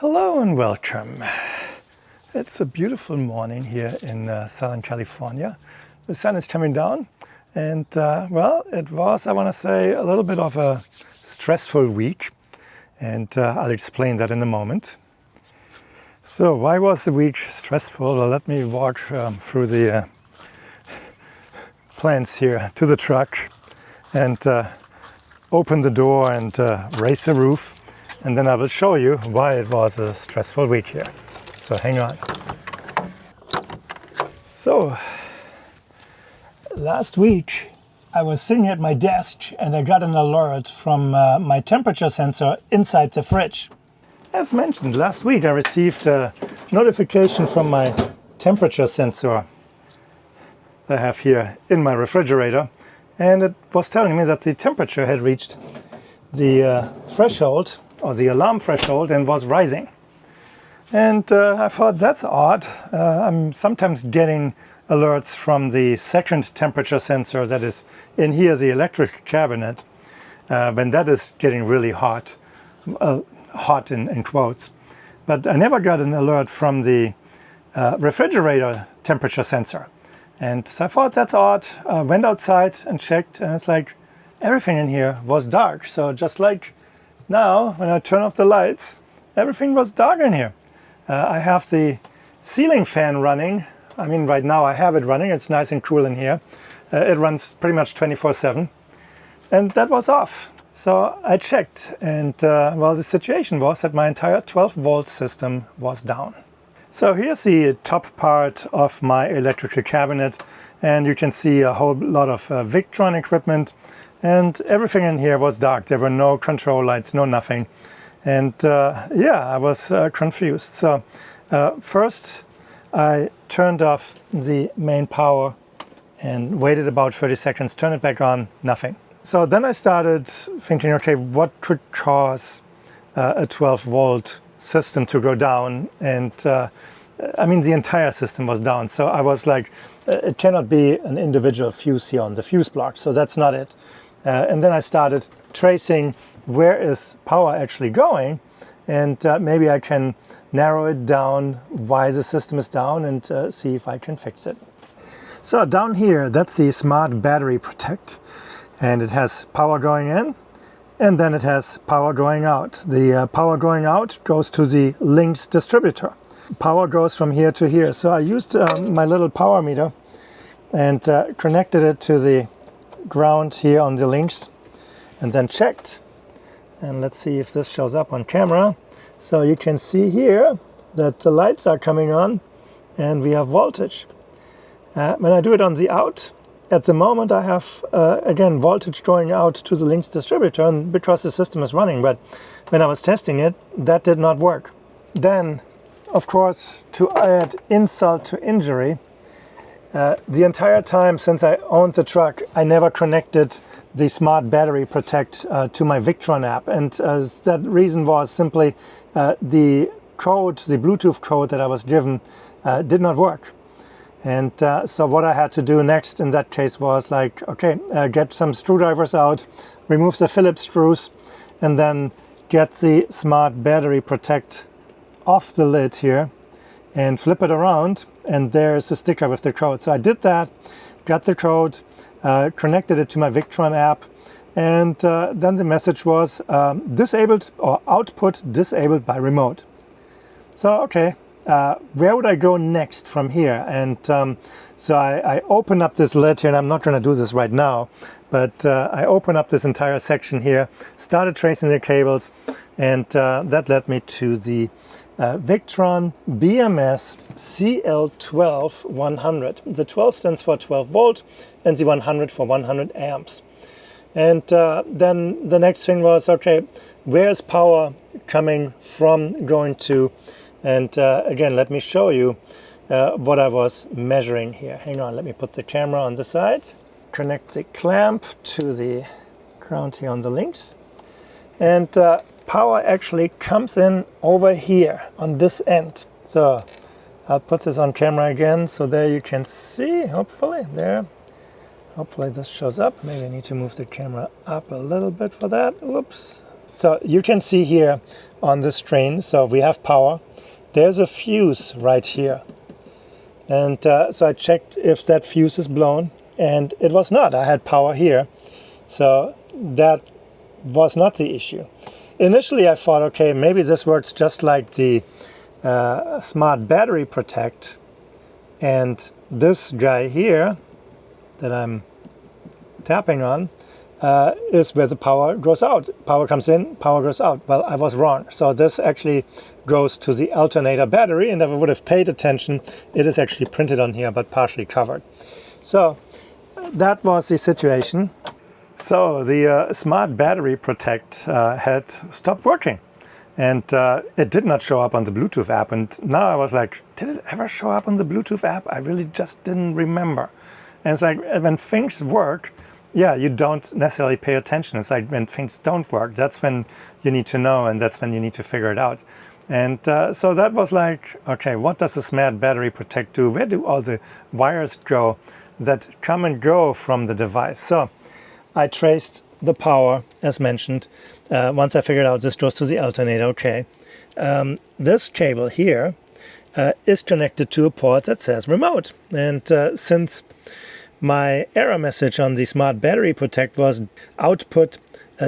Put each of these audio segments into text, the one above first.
Hello and welcome. It's a beautiful morning here in Southern California. The sun is coming down and well, it was, I want to say, a little bit of a stressful week, and I'll explain that in a moment. So why was the week stressful? Well, let me walk through the plans here to the truck and open the door and raise the roof. And then I will show you why it was a stressful week here. So hang on. So last week I was sitting at my desk and I got an alert from my temperature sensor inside the fridge. As mentioned, last week I received a notification from my temperature sensor that I have here in my refrigerator, and it was telling me that the temperature had reached the threshold, or the alarm threshold, and was rising. And I thought, that's odd. I'm sometimes getting alerts from the second temperature sensor that is in here, the electric cabinet, when that is getting really hot, hot in quotes. But I never got an alert from the refrigerator temperature sensor. And so I thought, that's odd. I went outside and checked, and it's like everything in here was dark. So just like now, when I turn off the lights, everything was dark in here. I have the ceiling fan running. I mean, right now I have it running. It's nice and cool in here. It runs pretty much 24/7. And that was off. So I checked, and well, the situation was that my entire 12-volt system was down. So here's the top part of my electrical cabinet, and you can see a whole lot of Victron equipment. And everything in here was dark. There were no control lights, no nothing. And yeah, I was confused. So first I turned off the main power and waited about 30 seconds, turned it back on, nothing. So then I started thinking, okay, what could cause a 12-volt system to go down? And I mean, the entire system was down. So I was like, it cannot be an individual fuse here on the fuse block. So that's not it. And then I started tracing where is power actually going, and maybe I can narrow it down why the system is down and see if I can fix it. So down here, that's the Smart Battery Protect, and it has power going in and then it has power going out. The power going out goes to the Lynx Distributor. Power goes from here to here. So I used my little power meter and connected it to the ground here on the Lynx, and then checked. And let's see if this shows up on camera. So you can see here that the lights are coming on and we have voltage. When I do it on the out, at the moment I have again voltage going out to the Lynx Distributor, and because the system is running. But when I was testing it, that did not work. Then, of course, to add insult to injury, the entire time since I owned the truck, I never connected the Smart Battery Protect to my Victron app. And that reason was simply the code, the Bluetooth code that I was given did not work. And so what I had to do next in that case was like, okay, get some screwdrivers out, remove the Phillips screws, and then get the Smart Battery Protect off the lid here and flip it around, and there's a sticker with the code. So I did that, got the code, connected it to my Victron app, and then the message was disabled, or output disabled by remote. So okay, where would I go next from here? And so I open up this lid here, and I'm not going to do this right now, but I open up this entire section here, started tracing the cables, and that led me to the Victron BMS CL 100. The 12 stands for 12 volt and the 100 for 100 amps. And then the next thing was, okay, where's power coming from, going to? And again, let me show you what I was measuring here. Hang on, let me put the camera on the side, connect the clamp to the ground here on the Lynx, and power actually comes in over here on this end. So I'll put this on camera again, so there you can see, hopefully, there. Hopefully this shows up. Maybe I need to move the camera up a little bit for that. Oops. So you can see here on this train, so we have power. There's a fuse right here. And so I checked if that fuse is blown, and it was not. I had power here. So that was not the issue. Initially I thought, okay, maybe this works just like the Smart Battery Protect, and this guy here that I'm tapping on is where the power goes out. Power comes in, power goes out. Well, I was wrong. So this actually goes to the alternator battery, and if I would have paid attention, it is actually printed on here but partially covered. So that was the situation. So the Smart Battery Protect had stopped working, and it did not show up on the Bluetooth app. And now I was like, did it ever show up on the Bluetooth app? I really just didn't remember. And it's like when things work, yeah, you don't necessarily pay attention. It's like when things don't work, that's when you need to know, and that's when you need to figure it out. And so that was like, okay, what does the Smart Battery Protect do? Where do all the wires go that come and go from the device? So I traced the power, as mentioned. Once I figured out this goes to the alternator, okay. This cable here is connected to a port that says remote. And since my error message on the Smart Battery Protect was output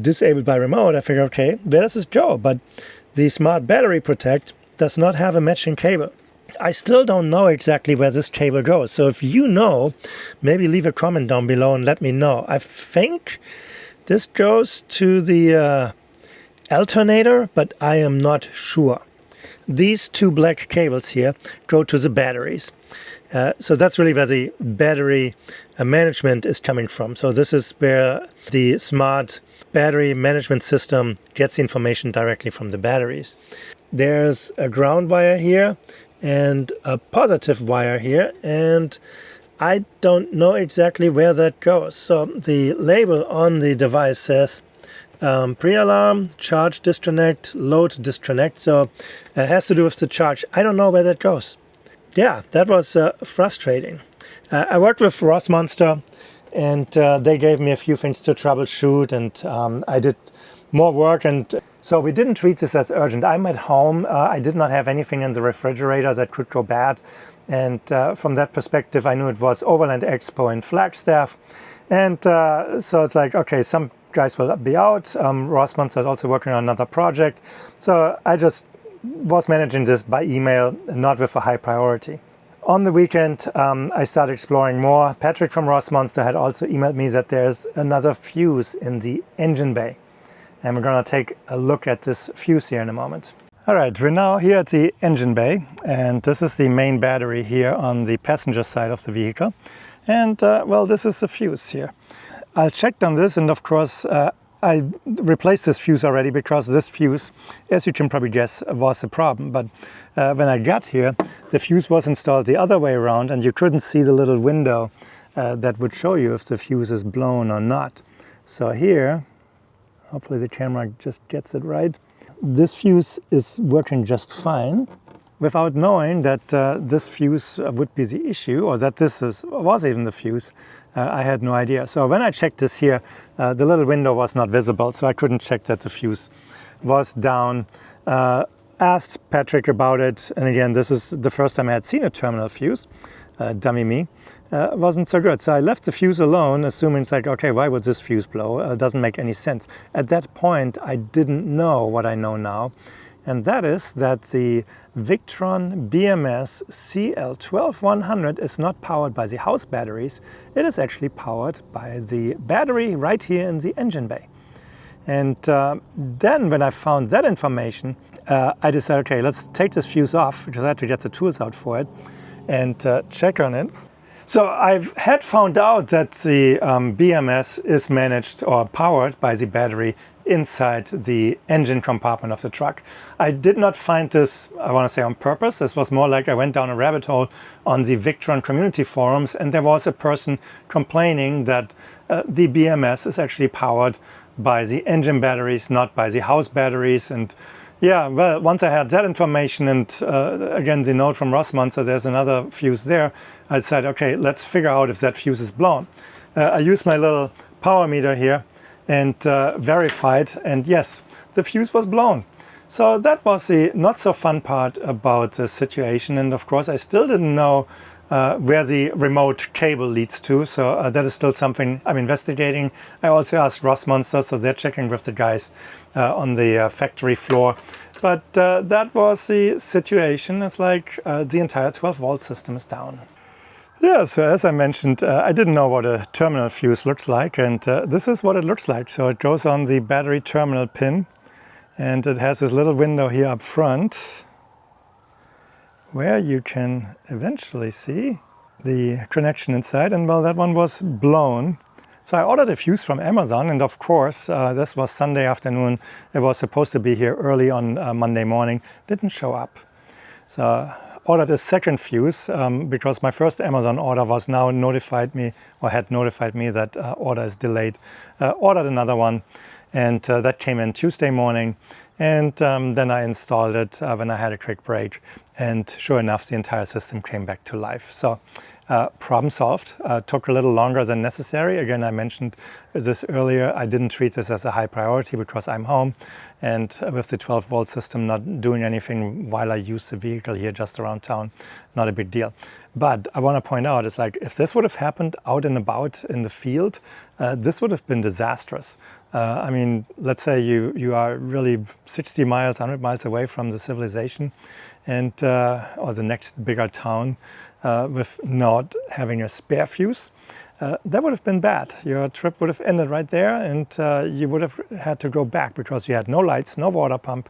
disabled by remote, I figured, okay, where does this go? But the Smart Battery Protect does not have a matching cable. I still don't know exactly where this cable goes. So if you know, maybe leave a comment down below and let me know. I think this goes to the alternator, but I am not sure. These two black cables here go to the batteries. So that's really where the battery management is coming from. So this is where the Smart Battery Management System gets the information directly from the batteries. There's a ground wire here and a positive wire here, and I don't know exactly where that goes. So the label on the device says pre-alarm, charge disconnect, load disconnect. So it has to do with the charge. I don't know where that goes. Yeah, that was frustrating. I worked with Rossmonster, and they gave me a few things to troubleshoot, and I did more work, and so we didn't treat this as urgent. I'm at home. I did not have anything in the refrigerator that could go bad, and from that perspective I knew it was Overland Expo in Flagstaff, and so it's like, okay, some guys will be out. Rossmonster is also working on another project, so I just was managing this by email, not with a high priority. On the weekend, I started exploring more. Patrick from Rossmonster had also emailed me that there's another fuse in the engine bay. And we're going to take a look at this fuse here in a moment. All right, we're now here at the engine bay, and this is the main battery here on the passenger side of the vehicle. And well, this is the fuse here. I checked on this, and of course, I replaced this fuse already because this fuse, as you can probably guess, was the problem. But when I got here, the fuse was installed the other way around, and you couldn't see the little window that would show you if the fuse is blown or not. So here, hopefully the camera just gets it right, this fuse is working just fine. Without knowing that this fuse would be the issue, or that this was even the fuse, I had no idea. So when I checked this here, the little window was not visible, so I couldn't check that the fuse was down. Asked Patrick about it, and again, this is the first time I had seen a terminal fuse. Dummy me. Wasn't so good. So I left the fuse alone, assuming it's like, okay, why would this fuse blow? It doesn't make any sense. At that point, I didn't know what I know now. And that is that the Victron BMS CL 12100 is not powered by the house batteries. It is actually powered by the battery right here in the engine bay. And then when I found that information, I decided, okay, let's take this fuse off, because I had to get the tools out for it, and check on it. So I had found out that the BMS is managed or powered by the battery inside the engine compartment of the truck. I did not find this, I want to say, on purpose. This was more like I went down a rabbit hole on the Victron community forums, and there was a person complaining that the BMS is actually powered by the engine batteries, not by the house batteries. And yeah, well, once I had that information, and again, the note from Rossmonster, there's another fuse there, I decided, okay, let's figure out if that fuse is blown. I used my little power meter here, and verified, and yes, the fuse was blown. So that was the not so fun part about the situation, and of course I still didn't know where the remote cable leads to, so that is still something I'm investigating. I also asked Rossmonster, so they're checking with the guys on the factory floor. But that was the situation. It's like the entire 12-volt system is down. Yeah, so as I mentioned, I didn't know what a terminal fuse looks like, and this is what it looks like. So it goes on the battery terminal pin, and it has this little window here up front where you can eventually see the connection inside, and well, that one was blown. So I ordered a fuse from Amazon, and of course, this was Sunday afternoon. It was supposed to be here early on Monday morning. Didn't show up. So I ordered a second fuse because my first Amazon order was now notified me, or had notified me that order is delayed. Ordered another one, and that came in Tuesday morning. And then I installed it when I had a quick break, and sure enough, the entire system came back to life. So problem solved. Took a little longer than necessary. Again, I mentioned this earlier. I didn't treat this as a high priority because I'm home, and with the 12-volt system not doing anything while I use the vehicle here just around town, not a big deal. But I want to point out, it's like if this would have happened out and about in the field, this would have been disastrous. I mean, let's say you are really 60 miles, 100 miles away from the civilization, and or the next bigger town, with not having a spare fuse. That would have been bad. Your trip would have ended right there, and you would have had to go back because you had no lights, no water pump,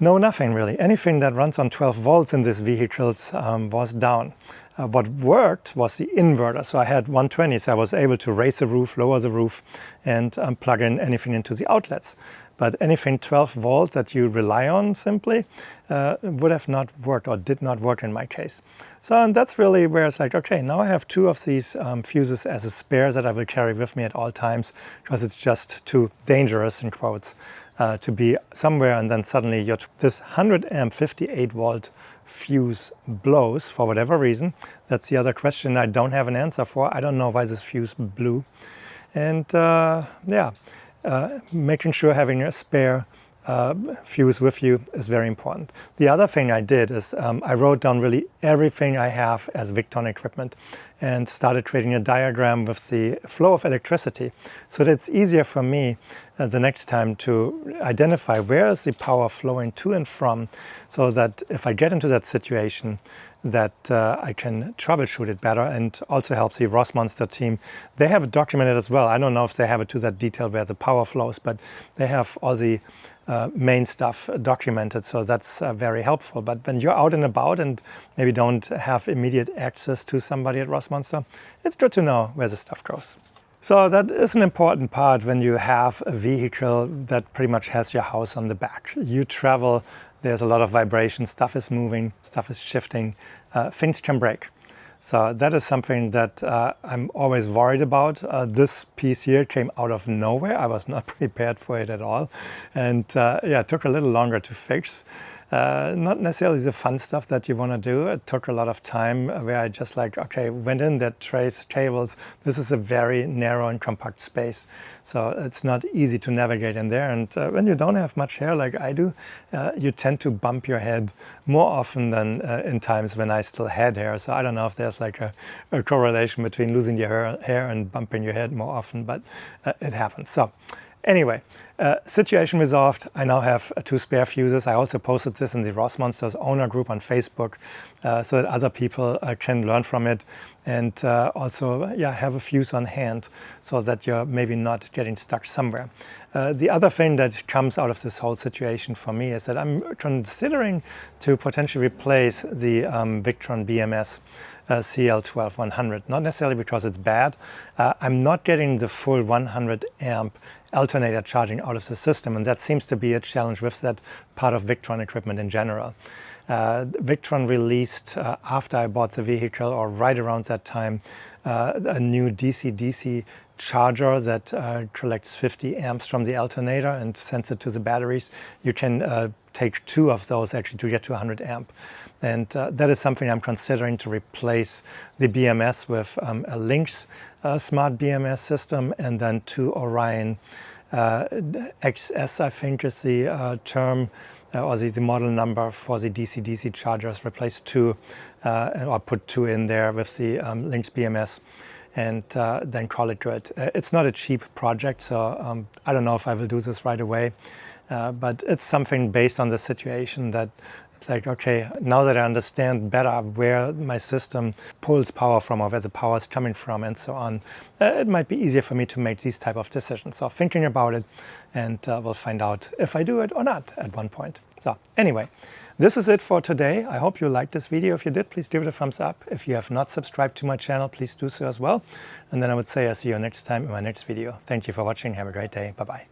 no nothing really. Anything that runs on 12 volts in these vehicles was down. What worked was the inverter. So I had 120, so I was able to raise the roof, lower the roof, and plug in anything into the outlets. But anything 12 volts that you rely on simply would have not worked, or did not work in my case. So and that's really where it's like, okay, now I have two of these fuses as a spare that I will carry with me at all times, because it's just too dangerous, in quotes, to be somewhere and then suddenly this 100 amp 58 volt fuse blows for whatever reason. That's the other question I don't have an answer for. I don't know why this fuse blew. And yeah, making sure having a spare fuse with you is very important. The other thing I did is I wrote down really everything I have as Victron equipment and started creating a diagram with the flow of electricity, so that it's easier for me the next time to identify where is the power flowing to and from, so that if I get into that situation, that I can troubleshoot it better, and also helps the Rossmonster team. They have it documented as well. I don't know if they have it to that detail where the power flows, but they have all the main stuff documented, so that's very helpful. But when you're out and about and maybe don't have immediate access to somebody at Rossmonster, it's good to know where the stuff goes. So that is an important part when you have a vehicle that pretty much has your house on the back. You travel, there's a lot of vibration, stuff is moving, stuff is shifting, things can break. So that is something that I'm always worried about. This piece here came out of nowhere. I was not prepared for it at all. And yeah, it took a little longer to fix. Not necessarily the fun stuff that you want to do. It took a lot of time where I just like, okay, went in there, traced cables. This is a very narrow and compact space, so it's not easy to navigate in there. And when you don't have much hair like I do, you tend to bump your head more often than in times when I still had hair. So I don't know if there's like a correlation between losing your hair and bumping your head more often, but it happens. So anyway, situation resolved. I now have 2 spare fuses. I also posted this in the Rossmonster's owner group on Facebook, so that other people can learn from it, and also yeah, have a fuse on hand so that you're maybe not getting stuck somewhere. The other thing that comes out of this whole situation for me is that I'm considering to potentially replace the Victron BMS CL 12100. Not necessarily because it's bad. I'm not getting the full 100 amp alternator charging out out of the system, and that seems to be a challenge with that part of Victron equipment in general. Victron released, after I bought the vehicle, or right around that time, a new DC-DC charger that collects 50 amps from the alternator and sends it to the batteries. You can take 2 of those actually to get to 100 amp. And that is something I'm considering to replace the BMS with a Lynx Smart BMS system, and then 2 Orion XS, I think is the term, or the model number for the DC-DC chargers. Replace 2 or put 2 in there with the Lynx BMS, and then call it good. It's not a cheap project, so I don't know if I will do this right away, but it's something based on the situation that it's like, okay, now that I understand better where my system pulls power from or where the power is coming from and so on, it might be easier for me to make these type of decisions. So thinking about it, and we'll find out if I do it or not at one point. So anyway, this is it for today. I hope you liked this video. If you did, please give it a thumbs up. If you have not subscribed to my channel, please do so as well. And then I would say I'll see you next time in my next video. Thank you for watching. Have a great day. Bye-bye.